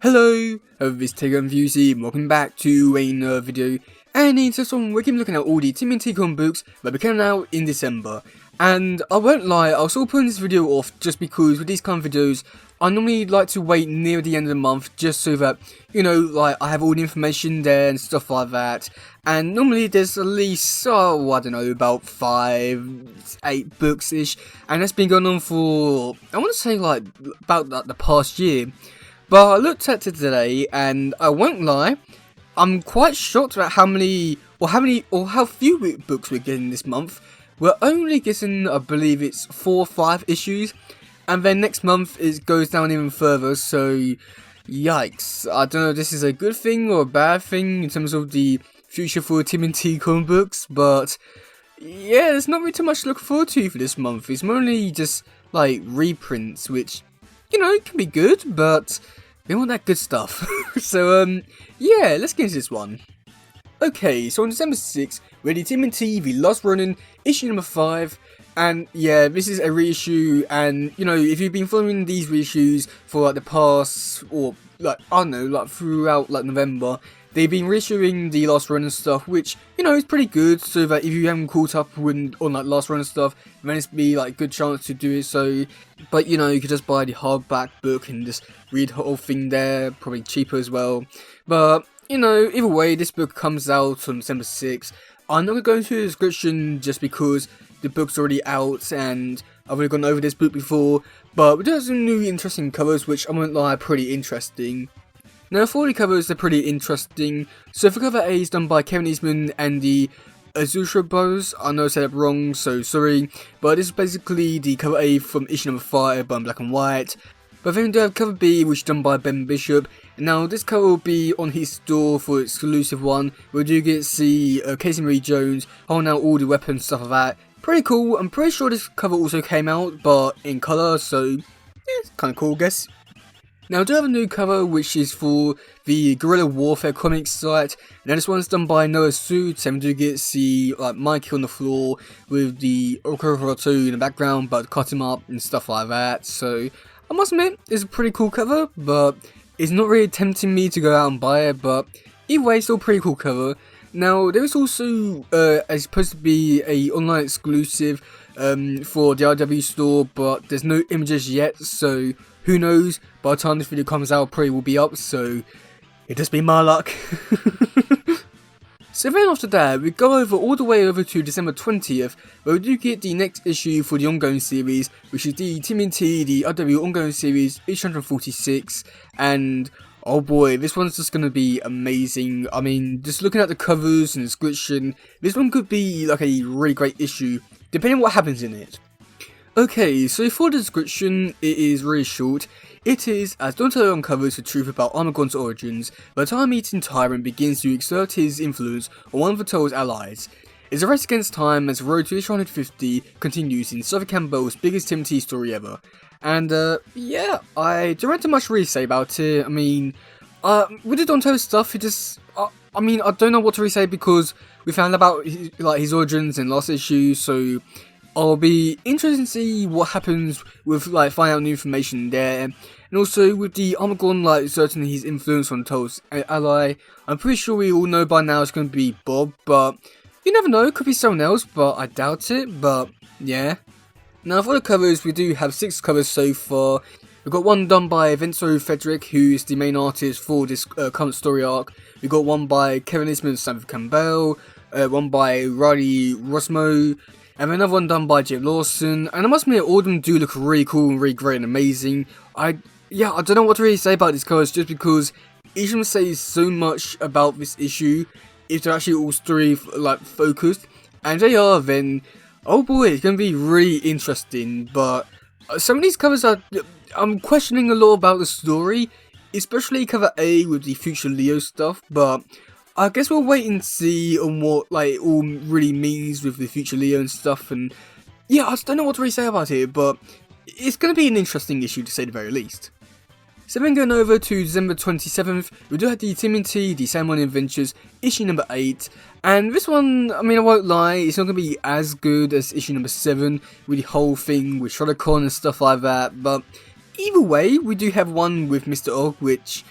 Hello, this is teddygaming and welcome back to another video. And in this one, we're going to be looking at all the TMNT comic books that will be coming out in December. And I won't lie, I was sort of putting this video off just because with these kind of videos, I normally like to wait near the end of the month just so that, you know, like I have all the information there and stuff like that. And normally there's at least, I don't know, about 5-8 books-ish. And that's been going on for, I want to say like, about the past year. But I looked at it today, and I won't lie, I'm quite shocked about how few books we're getting this month. We're only getting, I believe it's 4 or 5 issues, and then next month it goes down even further, so yikes. I don't know if this is a good thing or a bad thing in terms of the future for TMNT comic books, but yeah, there's not really too much to look forward to for this month. It's mainly just like reprints, which, you know, it can be good, but we want that good stuff. So, yeah, let's get into this one. Okay, so on December 6th, we had the TMNT The Last Ronin, issue number 5, and yeah, this is a reissue, and, you know, if you've been following these reissues for, like, the past, or, like, I don't know, like, throughout, like, November, they've been reissuing the Last Ronin stuff, which, you know, is pretty good, so that if you haven't caught up on like, Last Ronin stuff, then it's be, like, a good chance to do it, so, but, you know, you could just buy the hardback book and just read the whole thing there, probably cheaper as well, but, you know, either way, this book comes out on December 6th. I'm not going to go into the description just because the book's already out, and I've already gone over this book before, but we do have some new interesting covers, which I won't lie, are pretty interesting. Now, for the covers, they're pretty interesting. So, for cover A is done by Kevin Eastman and the Azusha Bros. I know I said that wrong, so sorry. But this is basically the cover A from issue number 5, but in black and white. But then we do have cover B, which is done by Ben Bishop. Now, this cover will be on his store for exclusive one. We do get to see Casey Marie Jones holding out all the weapons, stuff like that. Pretty cool. I'm pretty sure this cover also came out, but in colour, so yeah, it's kind of cool, I guess. Now, I do have a new cover, which is for the Guerrilla Warfare comics site. Now, this one's done by Noah Suits, and we do get to see like Mikey on the floor with the Okoroto in the background, but cut him up and stuff like that. So, I must admit, it's a pretty cool cover, but it's not really tempting me to go out and buy it, but either way, it's still a pretty cool cover. Now, there is also supposed to be a online exclusive for the RW store, but there's no images yet, so who knows, by the time this video comes out, probably will be up, so it just be my luck. So then after that, we go all the way over to December 20th, where we do get the next issue for the ongoing series, which is the TMNT, the RW ongoing series, issue 146, and oh boy, this one's just gonna be amazing. I mean, just looking at the covers and description, this one could be like a really great issue, depending on what happens in it. Okay, so for the description, it is really short. It is, as Donatello uncovers the truth about Armagon's origins, the time-eating tyrant begins to exert his influence on one of Vitello's allies. It's a race against time as the road to issue 150 continues in Suffolk Campbell's biggest TMNT story ever. And, yeah, I don't have too much to really say about it. I mean, with the Donatello stuff, it just, I mean, I don't know what to really say because we found out about his origins in last issue, so I'll be interested to see what happens with, like, finding out new information there. And also, with the Armagon, like, exerting his influence on Toad's ally, I'm pretty sure we all know by now it's going to be Bob, but you never know, it could be someone else, but I doubt it, but yeah. Now, for the covers, we do have 6 covers so far. We've got one done by Vincenzo Frederick, who is the main artist for this current story arc. We've got one by Kevin Eastman and Sam Campbell, one by Riley Rosmo, and another one done by Jim Lawson, and I must admit, all of them do look really cool and really great and amazing. I don't know what to really say about these covers, just because each of them says so much about this issue, if they're actually all story, like, focused, and if they are, then, oh boy, it's going to be really interesting, but some of these covers I'm questioning a lot about the story, especially cover A with the future Leo stuff, but I guess we'll wait and see on what, like, it all really means with the future Leo and stuff, and yeah, I just don't know what to really say about it, but it's going to be an interesting issue to say the very least. So then going over to December 27th, we do have the TMNT, the Samurai Adventures, issue number 8, and this one, I mean, I won't lie, it's not going to be as good as issue number 7, with the whole thing with Shotacon and stuff like that, but either way, we do have one with Mr. Og, which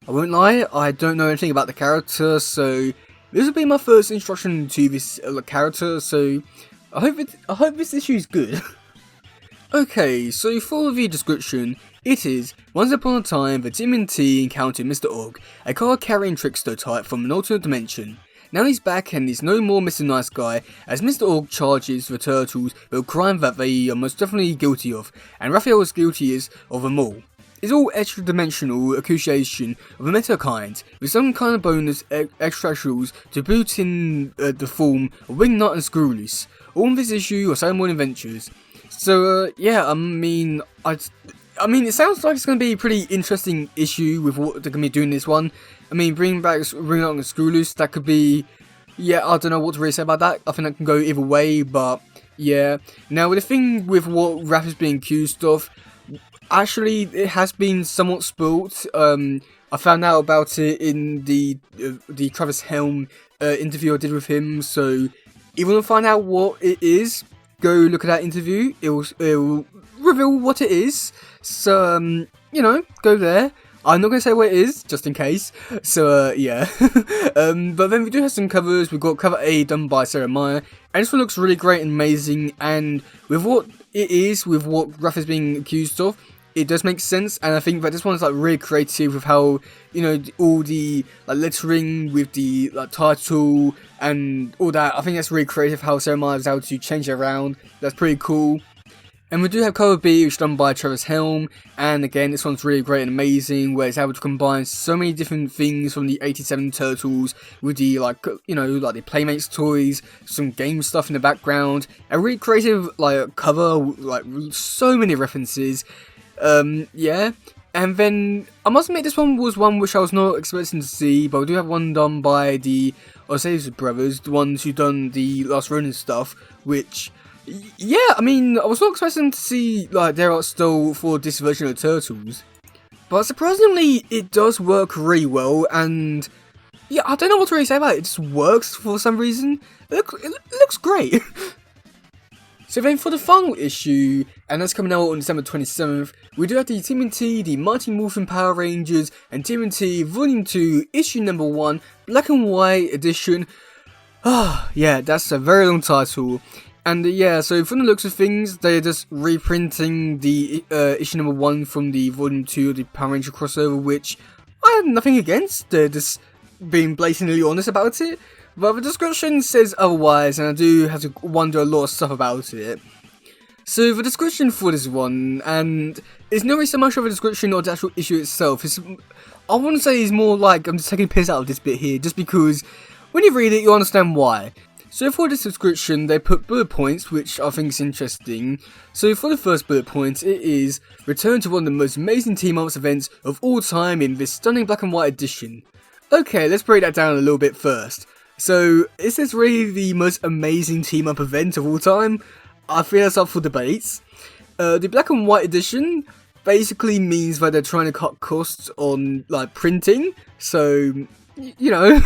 I won't lie, I don't know anything about the character, so this will be my first introduction to this character, so I hope this issue is good. Okay, so for the description, it is, once upon a time, the TMNT encountered Mr. Og, a card-carrying trickster type from an alternate dimension. Now he's back and he's no more Mr. Nice Guy, as Mr. Og charges the Turtles with a crime that they are most definitely guilty of, and Raphael is guiltiest of them all. It's all extra-dimensional accusation of a meta kind, with some kind of bonus extraterrestrials to boot in the form of Wingnut and Screwloose. All in this issue are Sailor Moon adventures. So, yeah, I mean, it sounds like it's going to be a pretty interesting issue with what they're going to be doing in this one. I mean, bringing back Wingnut and Screwloose, that could be, yeah, I don't know what to really say about that. I think that can go either way, but, yeah. Now, the thing with what Raph is being accused of, actually, it has been somewhat spoilt. I found out about it in the Travis Helm interview I did with him, so if you want to find out what it is, go look at that interview. It will reveal what it is. So, you know, go there. I'm not going to say what it is, just in case. So, yeah. But then we do have some covers. We've got cover A done by Sarah Meyer. And this one looks really great and amazing. And with what it is, with what Raph is being accused of, it does make sense. And I think that this one is like really creative with how, you know, all the like lettering with the like title and all that. I think that's really creative how Sarah Meyer is able to change it around. That's pretty cool. And we do have cover B, which is done by Travis Helm, and again, this one's really great and amazing, where it's able to combine so many different things from the 87 Turtles with the, like, you know, like the Playmates toys, some game stuff in the background, a really creative, like, cover, like, so many references, yeah. And then, I must admit, this one was one which I was not expecting to see, but we do have one done by the Osage brothers, the ones who done the Last Ronin stuff, which, yeah, I mean, I was not expecting to see, like, their art style for this version of Turtles. But surprisingly, it does work really well, and, yeah, I don't know what to really say about it. It just works for some reason. It looks great. So then for the final issue, and that's coming out on December 27th, we do have the TMNT, the Mighty Morphin Power Rangers, and TMNT Volume 2, Issue Number 1, Black and White Edition. Ah, yeah, that's a very long title. And yeah, so from the looks of things, they're just reprinting the issue number 1 from the volume 2 of the Power Ranger crossover, which I have nothing against. They're just being blatantly honest about it. But the description says otherwise, and I do have to wonder a lot of stuff about it. So the description for this one, and it's not really so much of a description of the actual issue itself. I want to say it's more like I'm just taking a piss out of this bit here, just because when you read it, you understand why. So for this description, they put bullet points, which I think is interesting. So for the first bullet point, it is, return to one of the most amazing team-ups events of all time in this stunning black and white edition. Okay, let's break that down a little bit first. So, is this really the most amazing team-up event of all time? I feel that's up for debates. The black and white edition basically means that they're trying to cut costs on, like, printing. So, you know.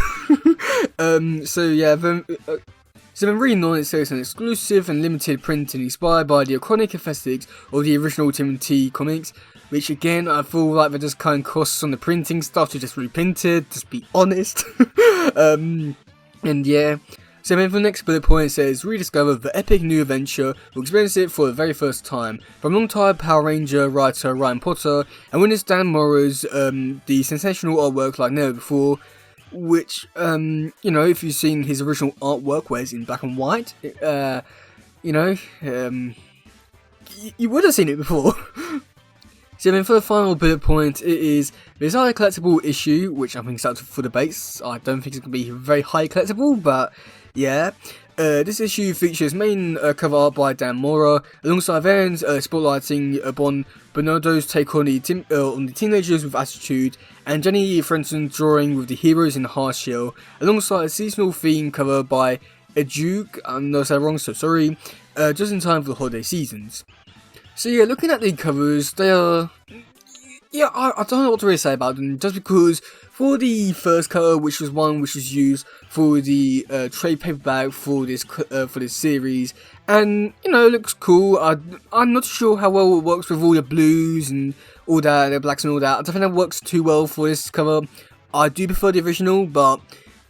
So yeah, so I'm really annoyed it says an exclusive and limited printing inspired by the iconic aesthetics of the original TMNT comics, which again, I feel like they're just cutting costs on the printing stuff to just reprint it, just be honest. And yeah, so then for the next bullet point it says, rediscover the epic new adventure, or experience it for the very first time, from longtime Power Ranger writer Ryan Potter, and witness Dan Morrow's, the sensational artwork like never before, which, you know, if you've seen his original artwork where it's in black and white, you know, you would have seen it before. So then for the final bullet point, it is, there's a collectible issue, which I think is up for debates. I don't think it's going to be very high collectible, but yeah. This issue features main cover art by Dan Mora, alongside variants spotlighting upon Bernardo's take on the teenagers with attitude, and Jenny Frenson's drawing with the heroes in the hard shell, alongside a seasonal theme cover by Eduke, I know I said wrong, so sorry, just in time for the holiday seasons. So yeah, looking at the covers, they are, yeah, I don't know what to really say about them, just because for the first cover, which was one which was used for the trade paperback for this series, and you know, it looks cool. I'm not sure how well it works with all the blues and all that, the blacks and all that. I don't think that works too well for this cover. I do prefer the original, but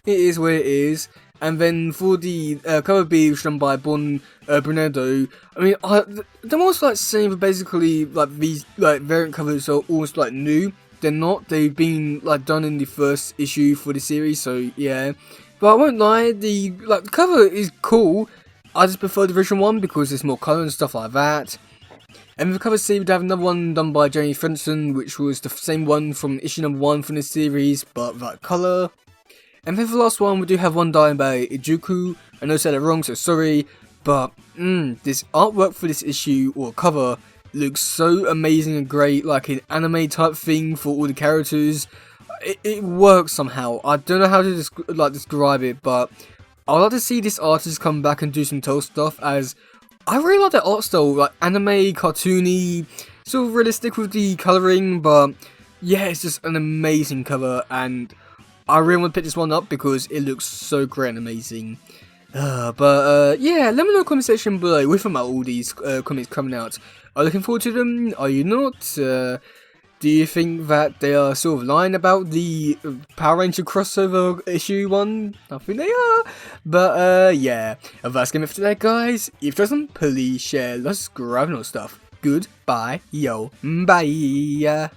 it is what it is. And then for the cover B, which was done by Brunetto, I mean, they're almost like saying that basically like these like variant covers are almost like new. They're not. They've been like done in the first issue for the series, so yeah. But I won't lie, the cover is cool. I just prefer the original one because there's more colour and stuff like that. And the cover C, we'd have another one done by Jamie Frenson, which was the same one from issue number 1 from this series, but without colour. And then for the last one, we do have one done by Ijuku. I know I said it wrong, so sorry. But, this artwork for this issue, or cover, looks so amazing and great, like an anime type thing for all the characters. It works somehow. I don't know how to describe it, but I'd like to see this artist come back and do some Toe stuff, as I really like that art style, like anime, cartoony, sort of realistic with the colouring, but yeah, it's just an amazing cover, and I really want to pick this one up because it looks so great and amazing. Yeah, let me know in the comment section below with about all these comics coming out. Are you looking forward to them? Are you not? Do you think that they are sort of lying about the Power Ranger crossover issue 1? I think they are. But yeah, that's game for today, guys. If there's some, please share. Let's grab no stuff. Goodbye, yo, bye.